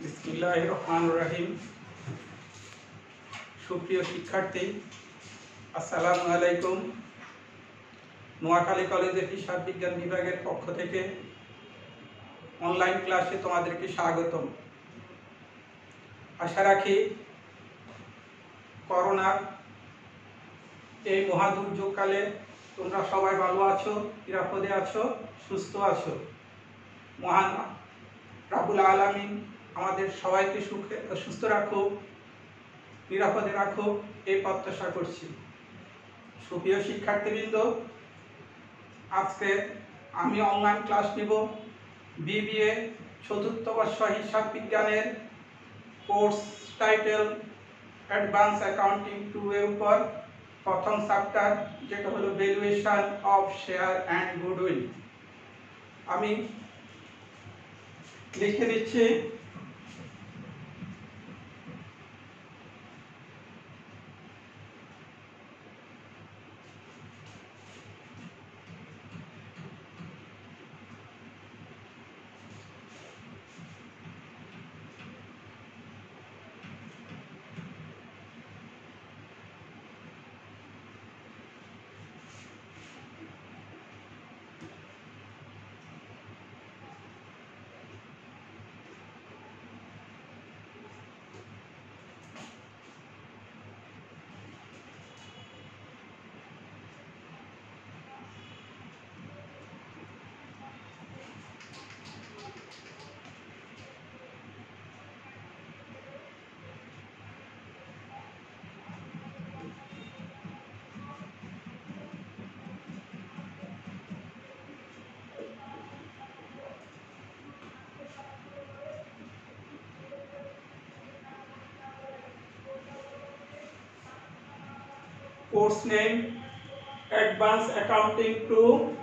বিসমিল্লাহির রহমানির রহিম। সুপ্রিয় শিক্ষার্থী, আসসালামু আলাইকুম। নোয়াখালী কলেজের হিসাব বিজ্ঞান বিভাগের পক্ষ থেকে অনলাইন ক্লাসে তোমাদেরকে স্বাগতম। আশা রাখি করোনার এই মহাদুর্যোগকালে তোমরা সবাই ভালো আছো, নিরাপদে আছো, সুস্থ আছো। মহান রাব্বুল আলামিন আমাদের সবাইকে সুস্থ রাখুক, নিরাপদে রাখুক, এই প্রত্যাশা করছি। সুপ্রিয় শিক্ষার্থীবৃন্দ, আজকে আমি অনলাইন ক্লাস নিব বিবিএ চতুর্থ বর্ষ হিসাব বিজ্ঞানের কোর্স টাইটেল অ্যাডভান্স অ্যাকাউন্টিং 2 এর উপর প্রথম চ্যাপ্টার, যেটা হলো valuation of share and goodwill. আমি লিখে দিচ্ছি। Course name Advanced Accounting 2,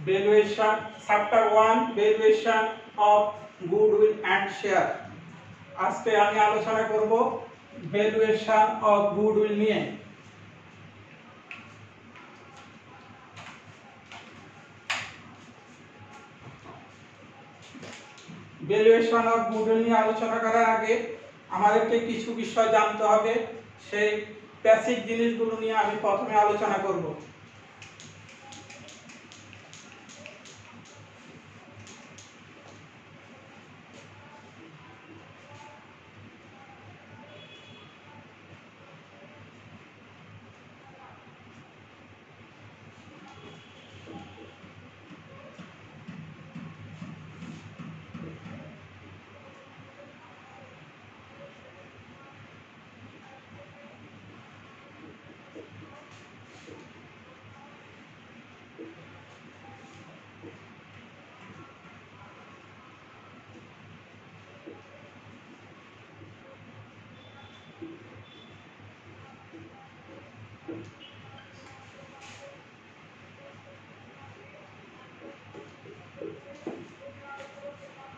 Valuation, Chapter 1, Valuation of Goodwill and Share। আজকে আমি আলোচনা করব ভ্যালুয়েশন অফ গুডউইল নিয়ে। ভ্যালুয়েশন অফ গুডউইল নিয়ে আলোচনা করার আগে আমাদেরকে কিছু বিষয় জানতে হবে। সেই বেসিক জিনিসগুলো নিয়ে আমি প্রথমে আলোচনা করব।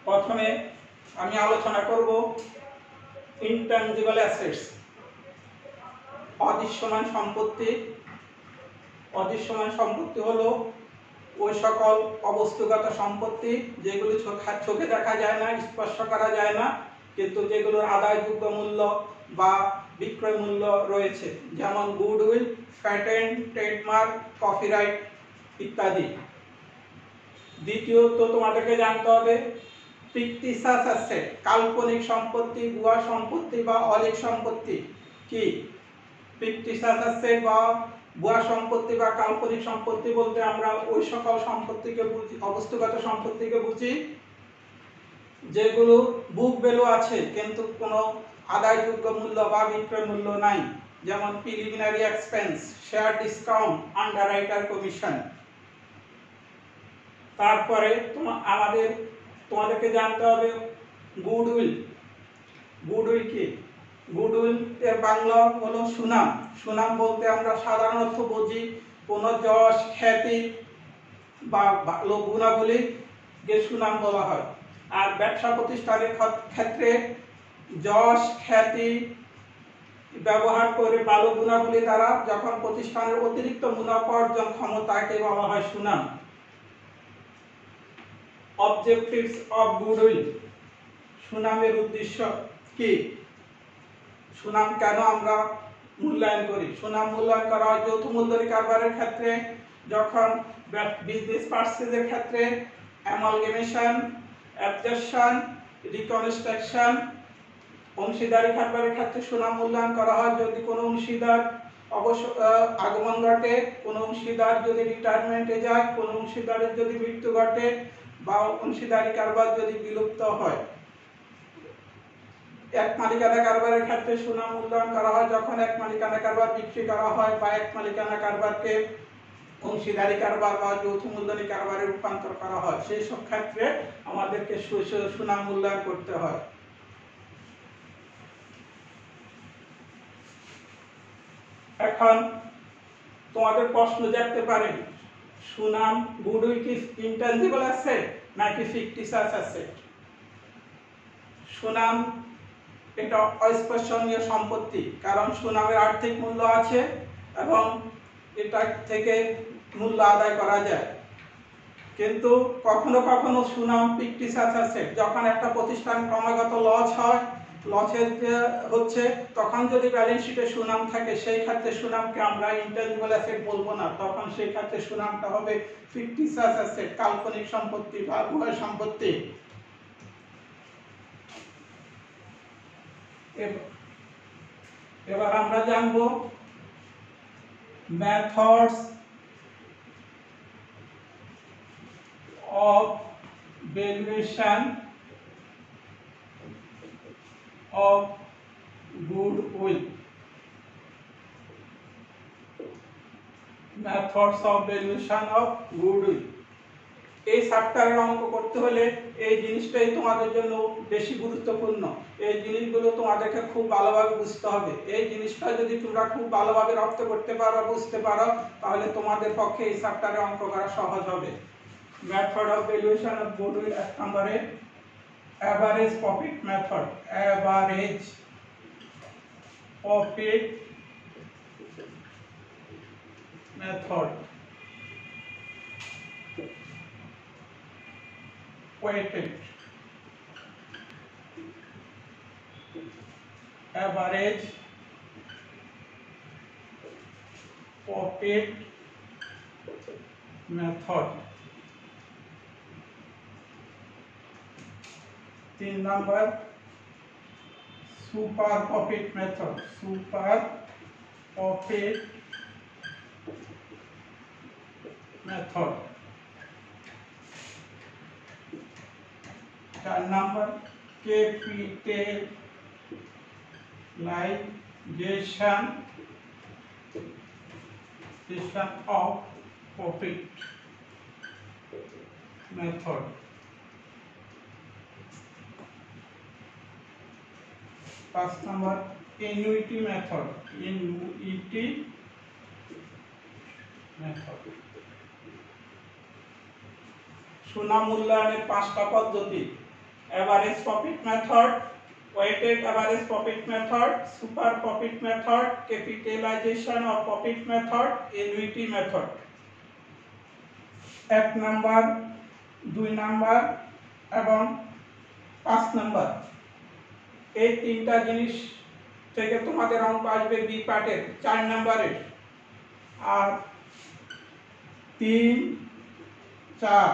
প্রথমে আমি আলোচনা করব ইনট্যানজিবল অ্যাসেটস, অদৃশ্যমান সম্পত্তি। অদৃশ্যমান সম্পত্তি হলো ওই সকল অবস্তুগত সম্পত্তি যেগুলি চোখে দেখা যায় না, স্পর্শ করা যায় না, কিন্তু যেগুলোর আদায়যোগ্য মূল্য বা বিক্রয় মূল্য রয়েছে, যেমন গুডউইল, প্যাটেন্ট, ট্রেডমার্ক, কপিরাইট ইত্যাদি। দ্বিতীয়ত তোমাদেরকে জানতে হবে ফিকটিশাস অ্যাসেট, কাল্পনিক সম্পত্তি, ভুয়া সম্পত্তি বা অলীক সম্পত্তি কি? ফিকটিশাস অ্যাসেট বা ভুয়া সম্পত্তি বা কাল্পনিক সম্পত্তি বলতে আমরা ওই সকল সম্পত্তিকে বুঝি, অবস্তুগত সম্পত্তিকে বুঝি যেগুলো বুক ভ্যালু আছে কিন্তু কোনো আদায়যোগ্য মূল্য বা বিক্রয় মূল্য নাই, যেমন preliminary expense, share discount, underwriter commission. তারপরে তোমাদেরকে জানতে হবে গুডউইল। গুডউইল কি? গুডউইল এর বাংলা হলো সুনাম। সুনাম বলতে আমরা সাধারণত বুঝি কোনো যশ, খ্যাতি বা ভালো গুণাবলীকে সুনাম বলা হয়। আর ব্যবসা প্রতিষ্ঠানের ক্ষেত্রে যশ, খ্যাতি ব্যবহার করে ভালো গুণাবলী দ্বারা যখন প্রতিষ্ঠানের অতিরিক্ত মুনাফা অর্জন ক্ষমতাকে বলা হয় সুনাম। অবজেক্টিভস অফ গুডউইল, সুনামের উদ্দেশ্য কি? সুনাম কেন আমরা মূল্যায়ন করি? সুনাম মূল্যায়ন করা হয় যৌথ মূলধনী কারবারের ক্ষেত্রে, যখন বিজনেস পারচেজের ক্ষেত্রে, অ্যামালগেমেশন, অ্যাবজেকশন, রিকনস্ট্রাকশন। অংশীদারি কারবারের ক্ষেত্রে সুনাম মূল্যায়ন করা হয় যদি কোনো অংশীদার আগমন ঘটে, কোনো অংশীদার যদি রিটায়ারমেন্টে যায়, কোনো অংশীদারের যদি মৃত্যু ঘটে, বা অংশীদারি কারবার যদি বিলুপ্ত হয়। এক মালিকানা কারবারের ক্ষেত্রে সুনাম মূল্যায়ন করা হয় যখন এক মালিকানা কারবার বিক্রি করা হয় বা এক মালিকানা কারবারকে অংশীদারি কারবার বা যৌথ মূলধনী কারবারে রূপান্তর করা হয়, সেই সব ক্ষেত্রে আমাদেরকে সুনাম মূল্যায়ন করতে হয়। এখন তোমাদের প্রশ্ন জাগতে পারে, সুনাম গুডউইল কি ইনট্যানজিবল আছে নাকি ফিকটিশাস আছে? সুনাম এটা অস্পর্শনীয় সম্পত্তি, কারণ সুনামের আর্থিক মূল্য আছে এবং এটা থেকে মূল্য আদায় করা যায়। কিন্তু কখনো কখনো সুনাম ফিকটিশাস আছে, যখন একটা প্রতিষ্ঠান ক্রমাগত লস হয়, লসের হচ্ছে, তখন যদি ব্যালেন্স শিটে সুনাম থাকে, সেই ক্ষেত্রে সুনামকে আমরা ইনট্যানজিবল অ্যাসেট বলবো না, তখন সেই ক্ষেত্রে সুনামটা হবে ফিকটিশাস অ্যাসেট, কাল্পনিক সম্পত্তি বা ভুয়া সম্পত্তি। এবার আমরা জানব methods of valuation of goodwill. Methods of valuation of goodwill, এই চ্যাপ্টারের অঙ্ক করতে হলে এই জিনিসটাই তোমাদের জন্য বেশি গুরুত্বপূর্ণ। এই জিনিসগুলো তোমাদেরকে খুব ভালোভাবে বুঝতে হবে। এই জিনিসটা যদি তোমরা খুব ভালোভাবে রপ্ত করতে পারো, বুঝতে পারো, তাহলে তোমাদের পক্ষে এই চ্যাপ্টারে অঙ্ক করা সহজ হবে। Method of valuation of goodwill, এক নম্বরে average profit method. Average profit method, weighted average profit method। 3 number super profit method। super profit method। 4 number capitalization of profit method। 5 number annuity method। annuity method। সুনাম মূল্যায়নের 5টা পদ্ধতি: average profit method, weighted average profit method, super profit method, capitalisation of profit method, annuity method. 1 number, 2 number এবং 5 number, এই 3টা জিনিস থেকে তোমাদের অঙ্ক আসবে বি পার্টের 4 নাম্বারের। আর 3, 4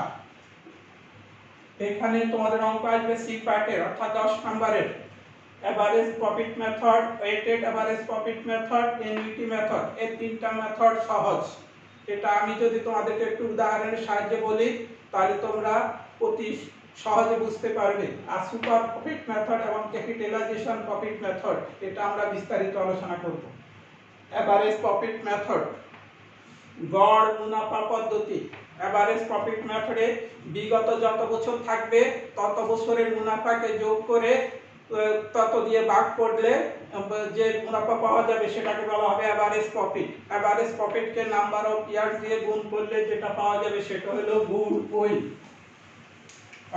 এখানে তোমাদের অঙ্ক আসবে সি পার্টের, অর্থাৎ 10 নম্বরের। Average profit method, weighted average profit method, annuity method, এই 3টা মেথড সহজ। এটা আমি যদি তোমাদেরকে একটু উদাহরণের সাহায্যে বলি, তাহলে তোমরা অতি সহজে বুঝতে পারবে। আর সুপার প্রফিট মেথড এবং ক্যাপিটালাইজেশন প্রফিট মেথড, এটা আমরা বিস্তারিত আলোচনা করব। এভারেজ প্রফিট মেথড, গড় মুনাফা পদ্ধতি। এভারেজ প্রফিট মেথডে বিগত যত বছর থাকবে তত বছরের মুনাফাকে যোগ করে তত দিয়ে ভাগ করলে যে মুনাফা পাওয়া যাবে সেটাকে বলা হবে এভারেজ প্রফিট। এভারেজ প্রফিটকে নাম্বার অফ ইয়ার্স দিয়ে গুণ করলে যেটা পাওয়া যাবে সেটা হলো গুডউইল।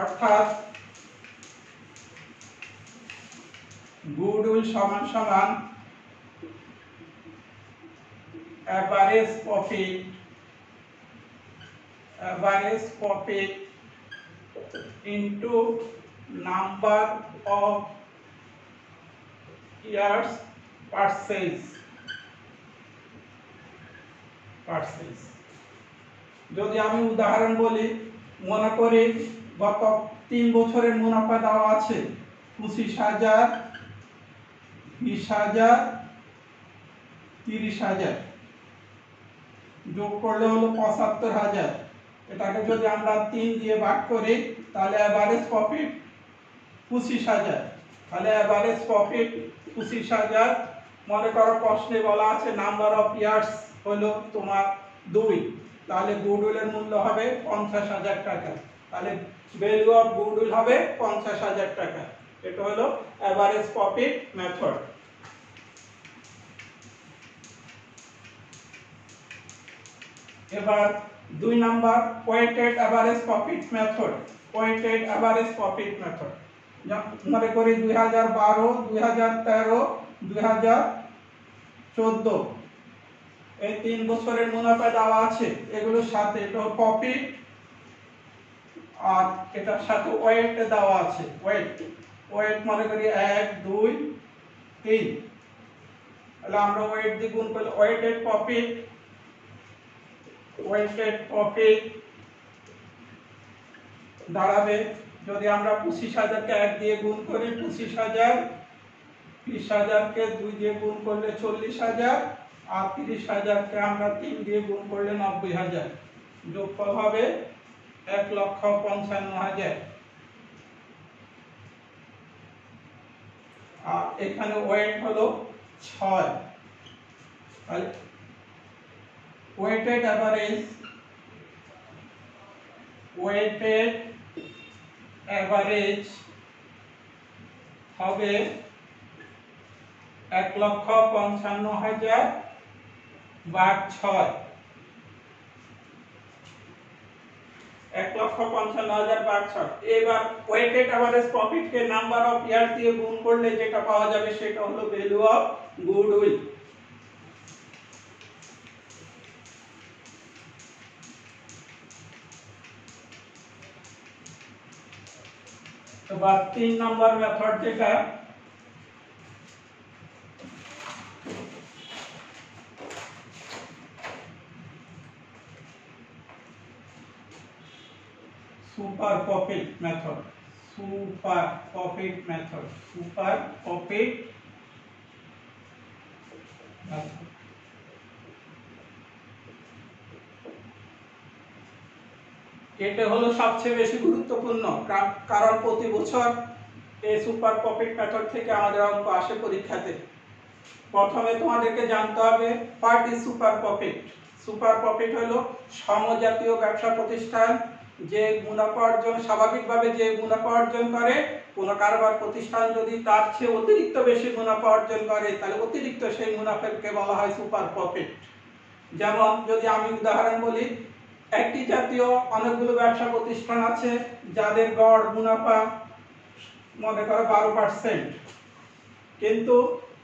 অর্থাৎ গুডউইল সমান সমান average profit into number of years purchase যদি আমি উদাহরণ বলি, মনে করি গত 3 বছরের মুনাফা দেওয়া আছে 25,000, 20,000, 30,000, যোগ করলে হলো 75,000। এটাকে যদি আমরা 3 দিয়ে ভাগ করি তাহলে এভারেজ প্রফিট 25,000। তাহলে এভারেজ প্রফিট 25,000। মনে করো প্রশ্নে বলা আছে নাম্বার অফ ইয়ার্স হলো তোমার 2, তাহলে গুডউইলের মূল্য হবে 50,000 টাকা। তাহলে ভ্যালু অফ গুডউইল হবে 50,000 টাকা। এটা হলো এভারেজ প্রফিট মেথড। এবার 2 number weighted average profit method. Weighted average profit method মনে করি 2012, 2013, 2014 এই 3 বছরের মুনাফা দেওয়া আছে। এগুলোর সাথে এটা প্রফিট আর এটার সাথে ওয়েট দেওয়া আছে। ওয়েট মনে করি 1, 2, 3। তাহলে আমরা ওয়েট দিয়ে গুণ করলে ওয়েটেড প্রফিট দাঁড়াবে, যদি আমরা 25,000 কে 1 দিয়ে গুণ করি 25,000, 20,000 কে 2 দিয়ে গুণ করলে 40,000, আর 30,000 কে আমরা 3 দিয়ে গুণ করলে 90,000। যোগফল হবে 1,55,000। আর এখানে ওয়েট হলো 6। তাহলে ওয়েটেড এভারেজ হবে 1,55,000 ভাগ 6। 1,55,000 ভাগ 6। এবার ওয়েটেড এভারেজ প্রফিট কে নাম্বার অফ ইয়ার দিয়ে গুণ করলে যেটা পাওয়া যাবে সেটা হলো ভ্যালু অফ গুডউইল। এবার 3 নাম্বার মেথড যেটা সুপার প্রফিট মেথড। এটা হলো সবচেয়ে বেশি গুরুত্বপূর্ণ, কারণ প্রতি বছর এই সুপার প্রফিট মেথড থেকে আমাদের অঙ্ক আসে পরীক্ষাতে। প্রথমে তোমাদেরকে জানতে হবে what is super profit. Super profit হলো সমজাতীয় ব্যবসা প্রতিষ্ঠান যে মুনাফা অর্জন, স্বাভাবিকভাবে যে মুনাফা অর্জন করে, কোন কারবার প্রতিষ্ঠান যদি তার চেয়ে অতিরিক্ত বেশি মুনাফা অর্জন করে তাহলে অতিরিক্ত সেই মুনাফাকে বলা হয় সুপার প্রফিট। যেমন যদি আমি উদাহরণ বলি, একটি জাতীয় অনেকগুলো ব্যবসা প্রতিষ্ঠান আছে যাদের গড় মুনাফা মনে করো 12%, কিন্তু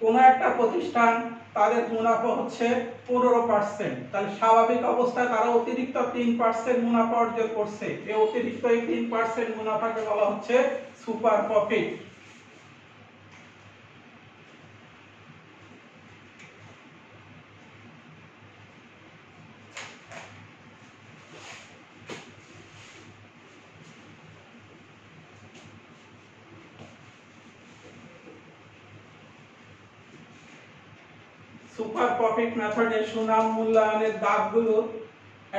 কোন একটা প্রতিষ্ঠান তাদের মুনাফা হচ্ছে 15%। তাহলে স্বাভাবিক অবস্থায় তারা অতিরিক্ত 3% মুনাফা অর্জন করছে। এই অতিরিক্ত 3% মুনাফাকে বলা হচ্ছে সুপার প্রফিট। সুপার প্রফিট মেথডের সুনাম মূল্যায়নের ধাপগুলো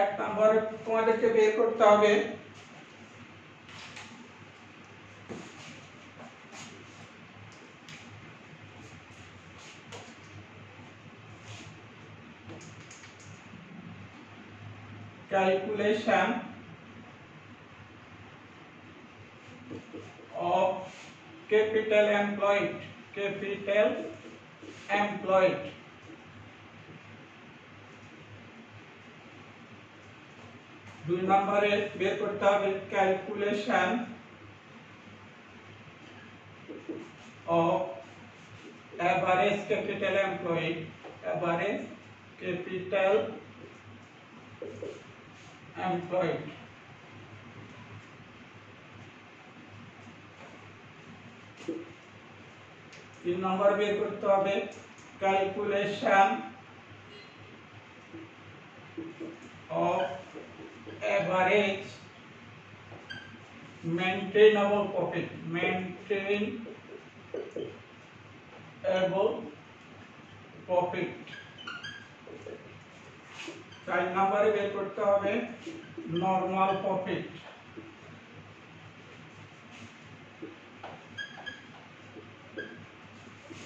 1 নম্বরে তোমাদেরকে বের করতে হবে। Calculation of capital employed. 2 নম্বরে বের করতে হবে calculation of average capital employed. তিন নম্বর বের করতে হবে calculation of average maintainable profit, maintainable profit. 4 নম্বরে বের করতে হবে নরমাল প্রফিট।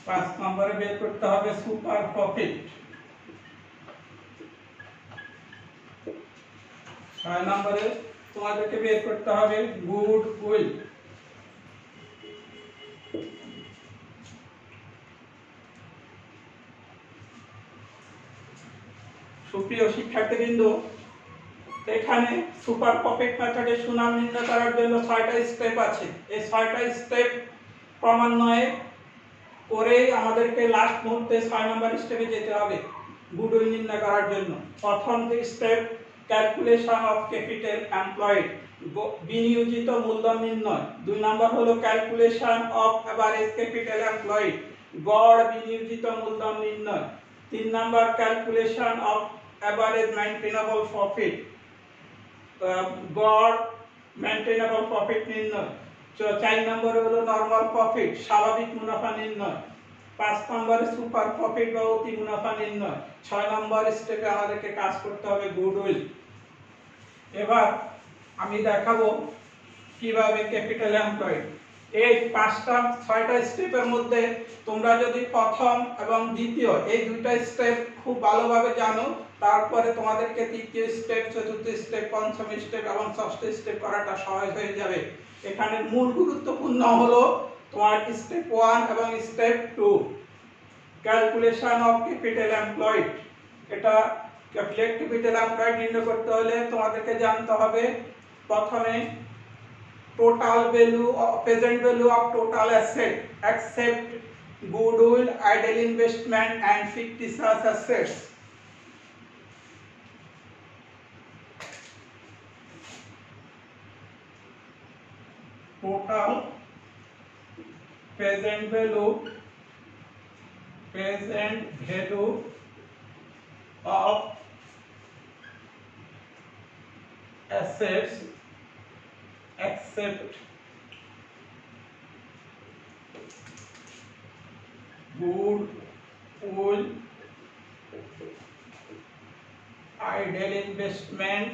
5 নম্বরে বের করতে হবে সুপার প্রফিট। 6 নম্বরে তোমাদেরকে বের করতে হবে গুডউইল। সুপ্রিয় শিক্ষার্থীবৃন্দ, এখানে সুপার প্রফিট মেথডে সুনাম নির্ণয় করার জন্য 6টা স্টেপ আছে। এই 6টা স্টেপ ক্রমান্বয়ে করে আমাদেরকে লাস্ট মুহূর্তে 6 নম্বর স্টেপে যেতে হবে গুডউইল নির্ণয় করার জন্য। প্রথম যে step calculation of capital employed, বিনিয়োজিত মূলধন নির্ণয়। 2 নম্বর হলো calculation of average capital employed, গড় বিনিয়োজিত মূলধন নির্ণয়। 3 নম্বর calculation of average maintainable profit, গড় মেইনটেনেবল প্রফিট নির্ণয়। 4 নম্বরে হলো নরমাল প্রফিট, স্বাভাবিক মুনাফা নির্ণয়। 5 নম্বরে সুপার প্রফিট বা অতি মুনাফা নির্ণয়। 6 নম্বর স্টেপে আমাদেরকে কাজ করতে হবে গুডউইল। এবার আমি দেখাবো কিভাবে ক্যাপিটাল এমপ্লয়েড। এই 6টা স্টেপের মধ্যে তোমরা যদি প্রথম এবং দ্বিতীয় এই 2টা স্টেপ খুব ভালোভাবে জানো, তারপরে তোমাদেরকে তৃতীয় স্টেপ, চতুর্থ স্টেপ, পঞ্চম স্টেপ এবং ষষ্ঠ স্টেপ করাটা সহজ হয়ে যাবে। এখানে মূল গুরুত্বপূর্ণ হলো তোমার স্টেপ 1 এবং step 2, calculation of capital employed. এটা ক্যাপিটাল এমপ্লয়েড নির্ণয় করতে হলে তোমাদেরকে জানতে হবে প্রথমে total value of present value of total asset except goodwill, idle investment and fictitious assets. Total present value of assets except goodwill, idle investment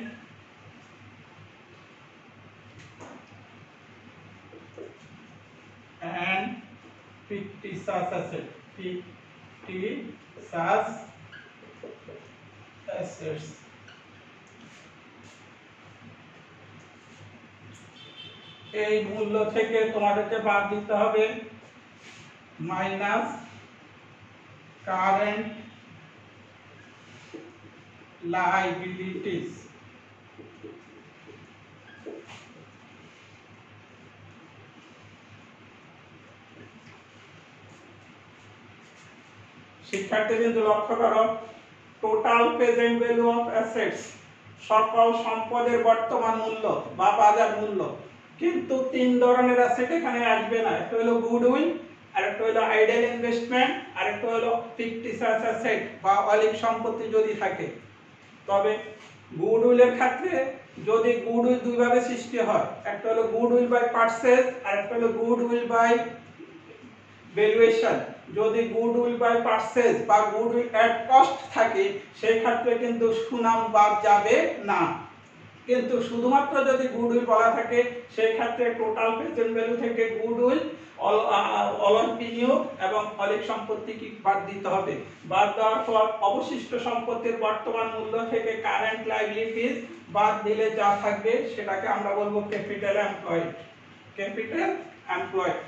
and fictitious assets, এই মূল্য থেকে তোমাদেরকে বাদ দিতে হবে মাইনাস কারেন্ট লায়াবিলিটিস। শিক্ষার্থীবৃন্দ লক্ষ্য করো, total present value of assets, সকল সম্পদের বর্তমান মূল্য বা বাজার মূল্য। কিন্তু 3 ধরনের অ্যাসেট এখানে আসবে না, একটা হলো গুডউইল, আরেকটা হলো আইডল ইনভেস্টমেন্ট, আরেকটা হলো ফিকটিশিয়াস অ্যাসেট বা অলিক সম্পত্তি যদি থাকে। তবে গুডউইলের ক্ষেত্রে যদি গুডউইল দুই ভাবে সৃষ্টি হয়, একটা হলো গুডউইল বাই পারচেজ আর একটা হলো গুডউইল বাই ভ্যালুয়েশন। যদি গুডউইল বাই পারচেজ বা গুডউইল এট কস্ট থাকে সেই ক্ষেত্রে কিন্তু সুনাম বাদ যাবে না। কিন্তু শুধুমাত্র যদি গুডউইল বলা থাকে সেই ক্ষেত্রে টোটাল প্রেজেন্ট ভ্যালু থেকে গুডউইল, অলস বিনিয়োগ এবং অলিক সম্পত্তি কি বাদ দিতে হবে। বাদ দেওয়ার পর অবশিষ্ট সম্পত্তির বর্তমান মূল্য থেকে কারেন্ট লায়াবিলিটিস বাদ দিলে যা থাকবে সেটাকে আমরা বলবো ক্যাপিটাল এমপ্লয়েড। Capital employed.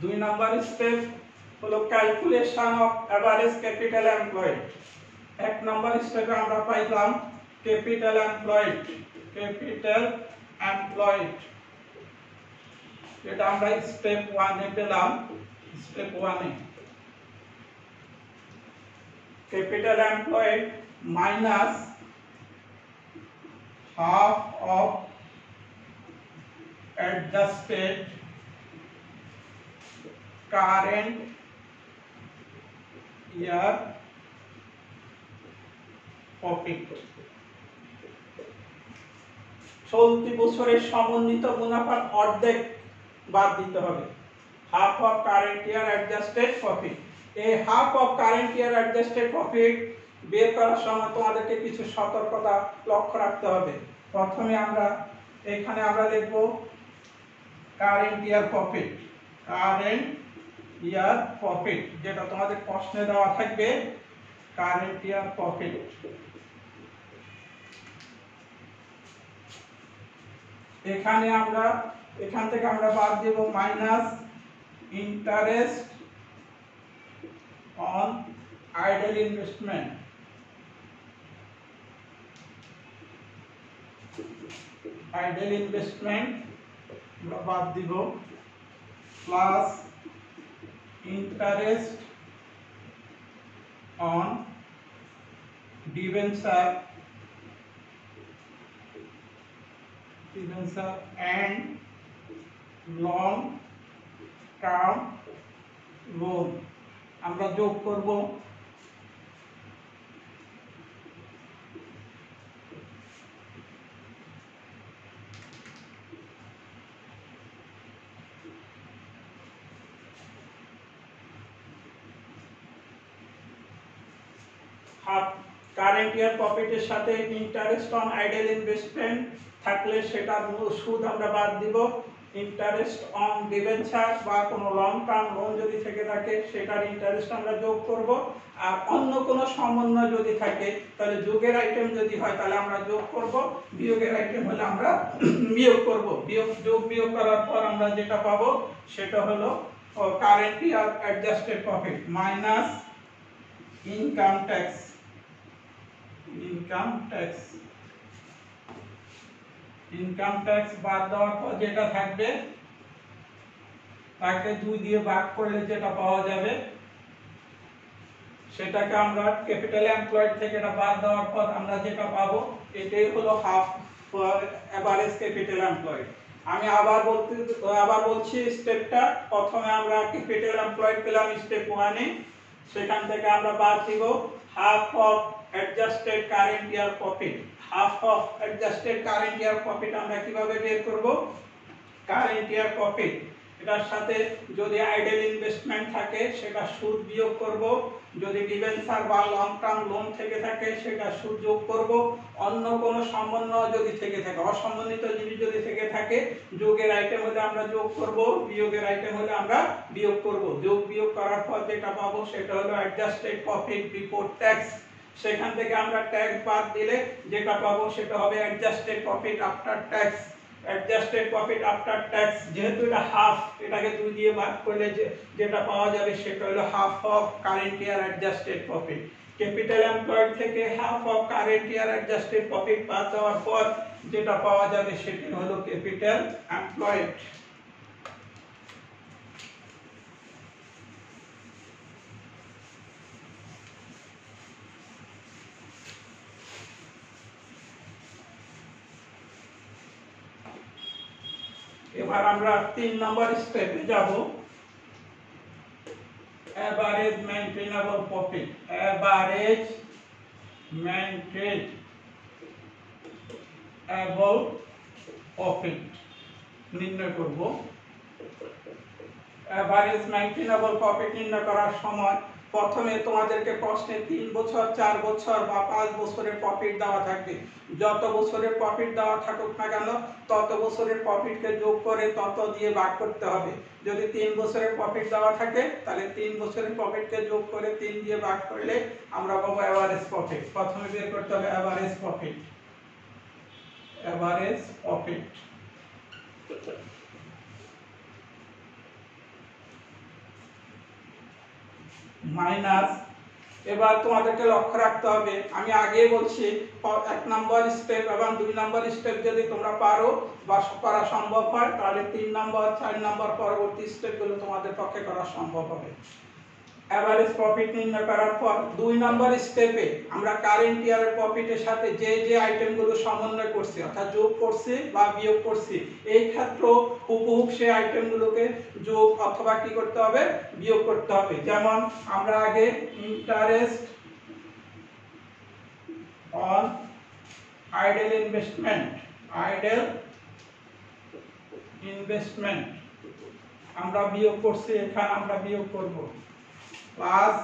দুই নাম্বার স্টেপ হলো calculation of average capital employed. 1 number স্টেপে আমরা পাইলাম ক্যাপিটাল এমপ্লয়েড। ক্যাপিটাল এমপ্লয়েড, এটা আমরা স্টেপ 1 এ পেলাম। Step 1 A capital employed minus half of adjusted current year profit, চলতি বছরের সমন্বিত মুনাফার অর্ধেক বাদ দিতে হবে। Half of current year adjusted profit. এই half of current year adjusted profit বের করার সময় তোমাদেরকে কিছু সতর্কতা লক্ষ্য রাখতে হবে। প্রথমে এখানে আমরা লিখব current year profit. Current year profit যেটা তোমাদের প্রশ্নে দেওয়া থাকবে, কারেন্ট ইয়ার প্রফিট। এখান থেকে আমরা বাদ দেব minus interest on idle investment, idle investment আমরা বাদ দিব, plus interest on debenture and long term loan আমরা যোগ করব কারেন্ট ইয়ার প্রফিটের সাথে ইন্টারেস্ট অন আইডল ইনভেস্টমেন্ট থাকলে সেটার সুদ আমরা বাদ দিব। ইন্টারেস্ট অন ডিবেঞ্চার বা কোনো লং টার্ম লোন যদি থেকে থাকে সেটার ইন্টারেস্ট আমরা যোগ করব। আর অন্য কোনো সমন্বয় যদি থাকে তাহলে যোগের আইটেম যদি হয় তাহলে আমরা যোগ করব, বিয়োগের আইটেম হলে আমরা বিয়োগ করব। বিয়োগ করার পর আমরা যেটা পাবো সেটা হলো current year adjusted profit minus income tax. Income tax বাদ দেওয়ার পর যেটা থাকবে তাকে 2 দিয়ে ভাগ করলে যেটা পাওয়া যাবে সেটাকে আমরা ক্যাপিটাল এমপ্লয়েড থেকে এটা বাদ দেওয়ার পর আমরা যেটা পাবো এটাই হলো হাফ এভারেজ ক্যাপিটাল এমপ্লয়েড। আমি আবার বলছি স্টেপটা। প্রথমে আমরা ক্যাপিটাল এমপ্লয়েড পেলাম স্টেপ 1 এ, সেখান থেকে আমরা বাদ দিব half of adjusted current year profit. Half of adjusted current year profit আমরা কিভাবে বের করব? কারেন্ট ইয়ার প্রফিট এটার সাথে যদি আইডল ইনভেস্টমেন্ট থাকে সেটা সুদ বিয়োগ করব, যদি ডিবেঞ্চার বা লং টার্ম লোন থেকে থাকে সেটা সুদ যোগ করব, অন্য কোনো সমন্বয় যদি থেকে থাকে অসমন্বিত জিনিস যদি থেকে থাকে যোগের আইটেম হলে আমরা যোগ করব, বিয়োগের আইটেম হলে আমরা বিয়োগ করব। যোগ বিয়োগ করার পর যেটা পাবো সেটা হলো অ্যাডজাস্টেড প্রফিট বিফোর ট্যাক্স। সেখান থেকে আমরা ট্যাক্স বাদ দিলে যেটা পাবো সেটা হবে adjusted profit after tax. Adjusted profit after tax যেহেতু এটা হাফ, এটাকে 2 দিয়ে ভাগ করলে যেটা পাওয়া যাবে সেটা হলো half of current year adjusted profit. Capital employed থেকে half of current year adjusted profit বাদ দেওয়ার পর যেটা পাওয়া যাবে সেটা হলো ক্যাপিটাল এমপ্লয়েড। এবার আমরা 3 নম্বর স্টেপে যাব, average maintainable profit. Average maintainable profit নির্ণয় করব। এভারেজ মেইনটেনেবল প্রফিট নির্ণয় করার সময় প্রথমে তোমাদেরকে প্রশ্নে 3 বছর 4 বছর বা 5 বছরের প্রফিট দেওয়া থাকবে। যত বছরের প্রফিট দেওয়া থাকুক না কেন তত বছরের প্রফিটকে যোগ করে তত দিয়ে ভাগ করতে হবে। যদি 3 বছরের প্রফিট দেওয়া থাকে তাহলে 3 বছরের প্রফিটকে যোগ করে 3 দিয়ে ভাগ করলে আমরা পাবো এভারেজ প্রফিট। প্রথমে বের করতে হবে average profit. Average profit minus এবার তোমাদেরকে লক্ষ্য রাখতে হবে, আমি আগেই বলছি 1 নম্বর স্টেপ এবং 2 নম্বর স্টেপ যদি তোমরা পারো বা করা সম্ভব হয় তাহলে 3 নম্বর 4 নম্বর পরবর্তী স্টেপগুলো তোমাদের পক্ষে করা সম্ভব হবে। এভারেজ প্রফিট নির্ণয় করার পর 2 নম্বর স্টেপে আমরা কারেন্ট ইয়ারের প্রফিটের সাথে যে যে আইটেমগুলো সমন্বয় করছি অর্থাৎ যোগ করছি বা বিয়োগ করছি এই ক্ষেত্রে হুবহু সেই আইটেমগুলোকে যোগ অথবা কি করতে হবে বিয়োগ করতে হবে। যেমন আমরা আগে ইন্টারেস্ট অন আইডেল ইনভেস্টমেন্ট আমরা বিয়োগ করছি, এখানে আমরা বিয়োগ করব plus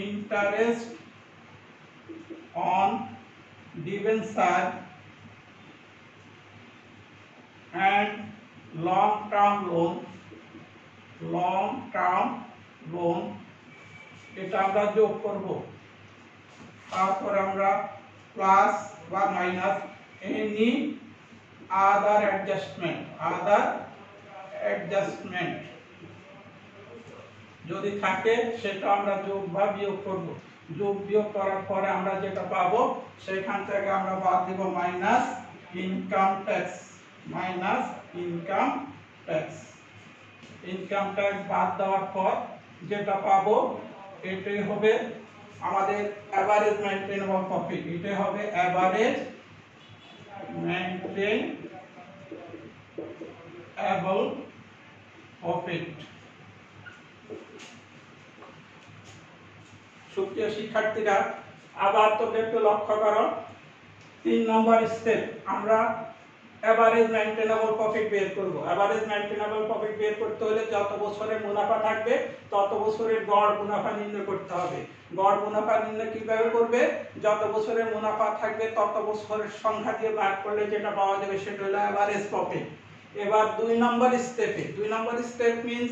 interest on debenture and long term loan এটা আমরা যোগ করব। তারপর আমরা প্লাস বা মাইনাস এনি আদার অ্যাডজাস্টমেন্ট যদি থাকে সেটা আমরা যোগ বা বিয়োগ করব। যোগ বিয়োগ করার পরে আমরা যেটা পাবো সেখান থেকে আমরা বাদ দিব মাইনাস ইনকাম ট্যাক্স বাদ দেওয়ার পর যেটা পাবো এটাই হবে আমাদের এভারেজ মেইনটেনেবল প্রফিট। এটা হবে এভারেজ মেইনটেনেবল প্রফিট। সুপ্রিয় শিক্ষার্থীরা, আবার তোমরা একটু লক্ষ্য করো 3 নম্বর স্টেপ আমরা এভারেজ মেইনটেনেবল প্রফিট বের করব। এভারেজ মেইনটেনেবল প্রফিট বের করতে হলে যত বছরের মুনাফা থাকবে তত বছরের গড় মুনাফা নির্ণয় করতে হবে। গড় মুনাফা নির্ণয় কিভাবে করবে? যত বছরের মুনাফা থাকবে তত বছরের সংখ্যা দিয়ে ভাগ করলে যেটা পাওয়া যাবে সেটা হলো এভারেজ প্রফিট। এবার 2 নম্বর step means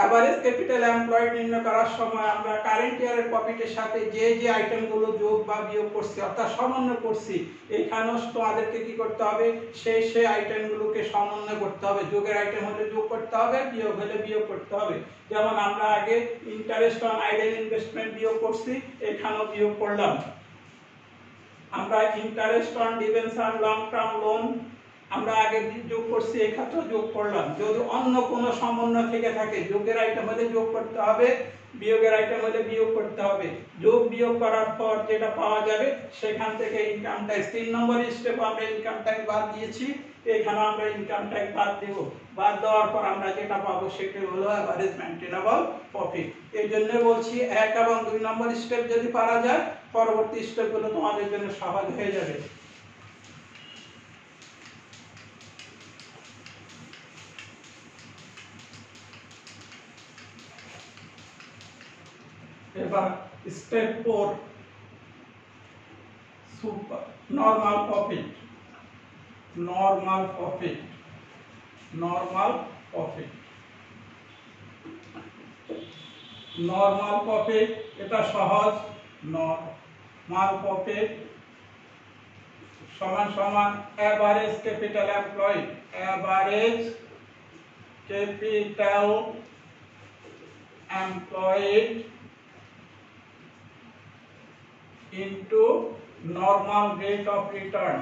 average capital employed নির্ণয় করার সময় আমরা কারেন্ট ইয়ারের প্রফিটের সাথে যে যে আইটেমগুলো যোগ বা বিয়োগ করছি অর্থাৎ সমন্বয় করছি এখানেও তোমাদেরকে কি করতে হবে সেই আইটেমগুলোকে সমন্বয় করতে হবে। যোগের আইটেম হলে যোগ করতে হবে, বিয়োগ হলে বিয়োগ করতে হবে। যেমন আমরা আগে ইন্টারেস্ট অন আইডেল ইনভেস্টমেন্ট বিয়োগ করছি, এখানেও বিয়োগ করলাম। আমরা interest on debenture long term loan আমরা আগে যোগ করছি, এক্ষেত্রে যোগ করলাম। যদি অন্য কোনো সমন্বয় থেকে থাকে যোগের আইটেম হলে যোগ করতে হবে, বিয়োগের আইটেম হলে বিয়োগ করতে হবে। যোগ বিয়োগ করার পর যেটা পাওয়া যাবে সেখান থেকে ইনকাম ট্যাক্স 3 নম্বর স্টেপ আমরা ইনকাম ট্যাক্স বাদ দিয়েছি, এখানে আমরা ইনকাম ট্যাক্স বাদ দেব। বাদ দেওয়ার পর আমরা যেটা পাবো সেটা হলো এভারেজ মেইনটেনেবল প্রফিট। এই জন্য বলছি 1 এবং 2 নম্বর স্টেপ যদি পারা যায় পরবর্তী স্টেপগুলো তোমাদের জন্য সহজ হয়ে যাবে। এবার স্টেপ 4 সুপার নরমাল প্রফিট এটা সহজ। নরমাল প্রফিট সমান সমান average capital employed into normal rate of return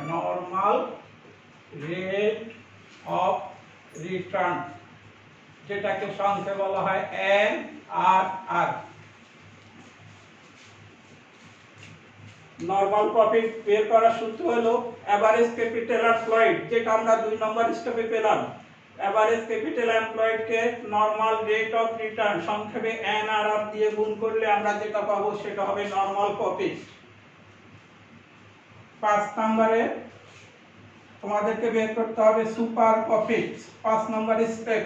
যেটাকে সংক্ষেপে বলা হয় NRR। নরমাল প্রফিট বের করার সূত্র হলো এভারেজ ক্যাপিটাল এমপ্লয়েড, যেটা আমরা 2 নম্বর স্টেপে পেলাম। Average capital employed K normal rate of return সংক্ষেপে NRR দিয়ে গুণ করলে আমরা যেটা পাবো সেটা হবে নরমাল প্রফিট। 5 নম্বরে তোমাদেরকে বের করতে হবে সুপার প্রফিট। 5 নম্বর স্টেপ,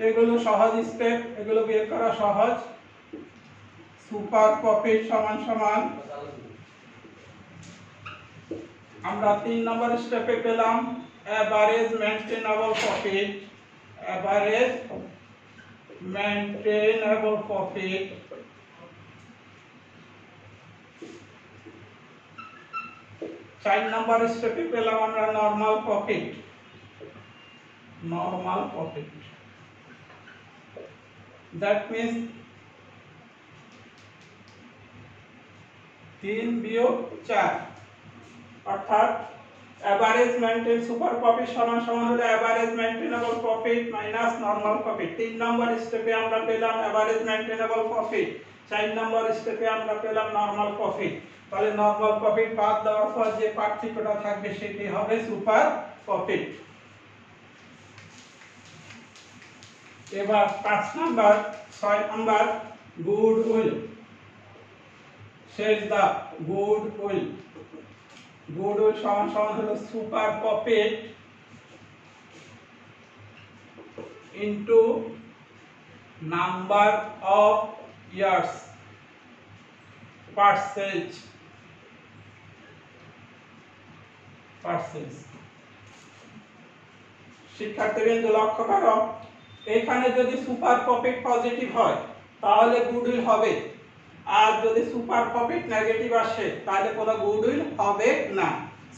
এগুলো সহজ স্টেপ, এগুলো বের করা সহজ। সুপার প্রফিট সমান সমান আমরা 3 নম্বর স্টেপে পেলাম এভারেজ মেইনটেনেবল প্রফিট 4 নম্বর স্টেপে পেলাম আমরা নরমাল প্রফিট। দ্যাট মিন্স 3 বিয়োগ 4 অর্থাৎ অ্যাভারেজ মেইনটেইন সুপার প্রফিট সমান সমান হলো average maintainable profit minus normal profit. 3 নম্বর স্টেপে আমরা পেলাম অ্যাভারেজ মেইনটেনেবল প্রফিট, 4 নম্বর স্টেপে আমরা পেলাম নরমাল প্রফিট। তাহলে নরমাল প্রফিট বাদ দেওয়ার পর যে পার্থক্যটা থাকবে সেটি হবে সুপার প্রফিট। এবার 5 নাম্বার 6 নাম্বার গুডউইল। শেষ দা গুডউইল, গুডউইল সমান সমান হলো super profit into number of years percent. শিক্ষার্থীবৃন্দ লক্ষ্য করো, এখানে যদি সুপার প্রফিট পজিটিভ হয় তাহলে গুডউইল হবে, আর যদি সুপার প্রফিট নেগেটিভ আসে তাহলে কোনো গুডউইল হবে না।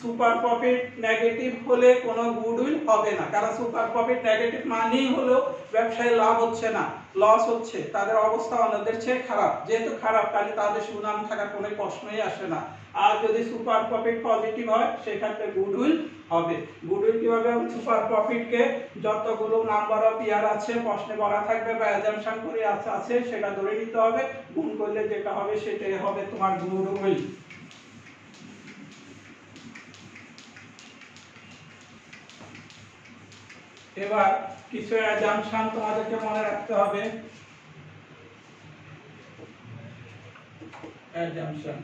সুপার প্রফিট নেগেটিভ হলে কোনো গুডউইল হবে না, কারণ সুপার প্রফিট নেগেটিভ মানেই হলো ব্যবসায় লাভ হচ্ছে না, লস হচ্ছে, তাদের অবস্থা অন্যদের চেয়ে খারাপ। যেহেতু খারাপ তাহলে তাদের সুনাম থাকার কোনো প্রশ্নই আসে না। আর যদি সুপার প্রফিট পজিটিভ হয় সেক্ষেত্রে গুডউইল হবে। গুডউইল কিভাবে? সুপার প্রফিটকে যতগুলো নাম্বার অফ ইয়ার আছে প্রশ্নে বলা থাকবে বা অ্যাজাম্পশন করে আছে সেটা ধরে নিতে হবে, গুণ করলে যেটা হবে সেটাই হবে তোমার গুডউইল। এবার কিছু অ্যাজাম্পশন তোমাদেরকে মনে রাখতে হবে। অ্যাজাম্পশন,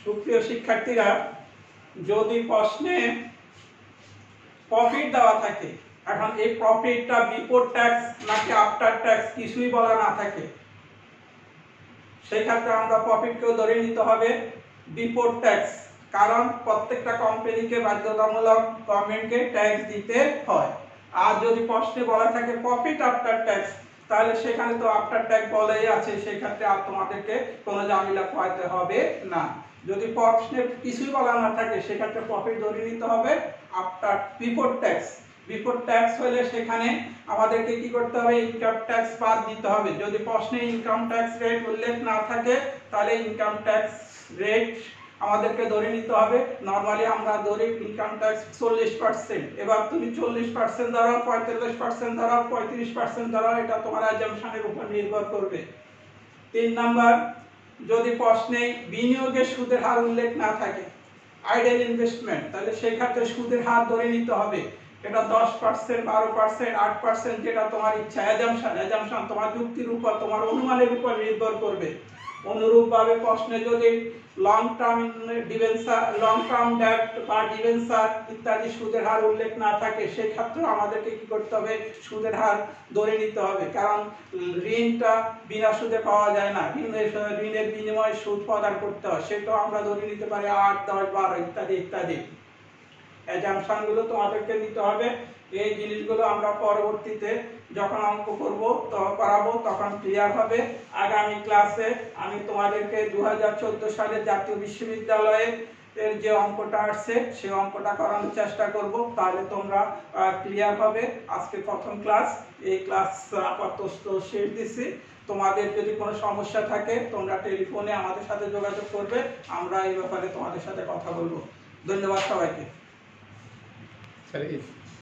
সুপ্রিয় শিক্ষার্থীরা, যদি প্রশ্নে প্রফিট দেওয়া থাকে, এখন এই প্রফিটটা বিফোর ট্যাক্স নাকি আফটার ট্যাক্স কিছুই বলা না থাকে, সেই ক্ষেত্রে আমরা প্রফিটকেও ধরে নিতে হবে বিফোর ট্যাক্স, কারণ প্রত্যেকটা কোম্পানিকে বাধ্যতামূলক গভর্নমেন্টকে ট্যাক্স দিতে হয়। আর যদি প্রশ্নে বলা থাকে প্রফিট আফটার ট্যাক্স, তাহলে সেখানে তো আফটার ট্যাক্স বলাই আছে, সেই ক্ষেত্রে আর তোমাদেরকে কোনো ঝামেলা পোহাতে হবে না। যদি প্রশ্নে কিছুই বলা না থাকে সেক্ষেত্রে প্রফিট ধরে নিতে হবে after before tax. Before tax হলে সেখানে আমাদেরকে কি করতে হবে? ইনকাম ট্যাক্স বাদ দিতে হবে। যদি প্রশ্নে ইনকাম ট্যাক্স রেট উল্লেখ না থাকে তাহলে ইনকাম ট্যাক্স রেট আমাদেরকে ধরে নিতে হবে। নরমালি আমরা ধরি ইনকাম ট্যাক্স 40%। এবার তুমি 40% ধরো, 45% ধরো, 35% ধরো, এটা তোমার অ্যাজাম্পশনের উপর নির্ভর করবে। 3 নাম্বার, যদি প্রশ্নে বিনিয়োগের সুদের হার উল্লেখ না থাকে, আইডেল ইনভেস্টমেন্ট, তাহলে সেই ক্ষেত্রে সুদের হার ধরে নিতে হবে। এটা 10%, 12%, 8%, যেটা তোমার ইচ্ছা। অ্যাজাম্পশন তোমার যুক্তির উপর, তোমার অনুমানের উপর নির্ভর করবে। অনুরূপভাবে প্রশ্নে যদি লং টার্ম ডেট বা ডিবেঞ্চার ইত্যাদি সুদের হার উল্লেখ না থাকে, সেই ক্ষেত্রে আমাদেরকে কি করতে হবে? সুদের হার ধরে নিতে হবে, কারণ ঋণটা বিনা সুদে পাওয়া যায় না, ঋণের বিনিময়ে সুদ প্রদান করতে হয়, সেটাও আমরা ধরে নিতে পারি 8, 10, 12 ইত্যাদি ইত্যাদি। অ্যাজাম্পশনগুলো তোমাদেরকে নিতে হবে। এই জিনিসগুলো আমরা পরবর্তীতে যখন অঙ্ক করাবো তখন ক্লিয়ার হবে। আগামী ক্লাসে আমি তোমাদেরকে 2014 সালের জাতীয় বিশ্ববিদ্যালয়ের যে অঙ্কটা আসছে সেই অঙ্কটা করানোর চেষ্টা করব, তাহলে তোমরা ক্লিয়ার হবে। আজকে প্রথম ক্লাস, এই ক্লাস আপাতত শেষ দিছি। তোমাদের যদি কোনো সমস্যা থাকে তোমরা টেলিফোনে আমাদের সাথে যোগাযোগ করবে, আমরা এই ব্যাপারে তোমাদের সাথে কথা বলবো। ধন্যবাদ সবাইকে।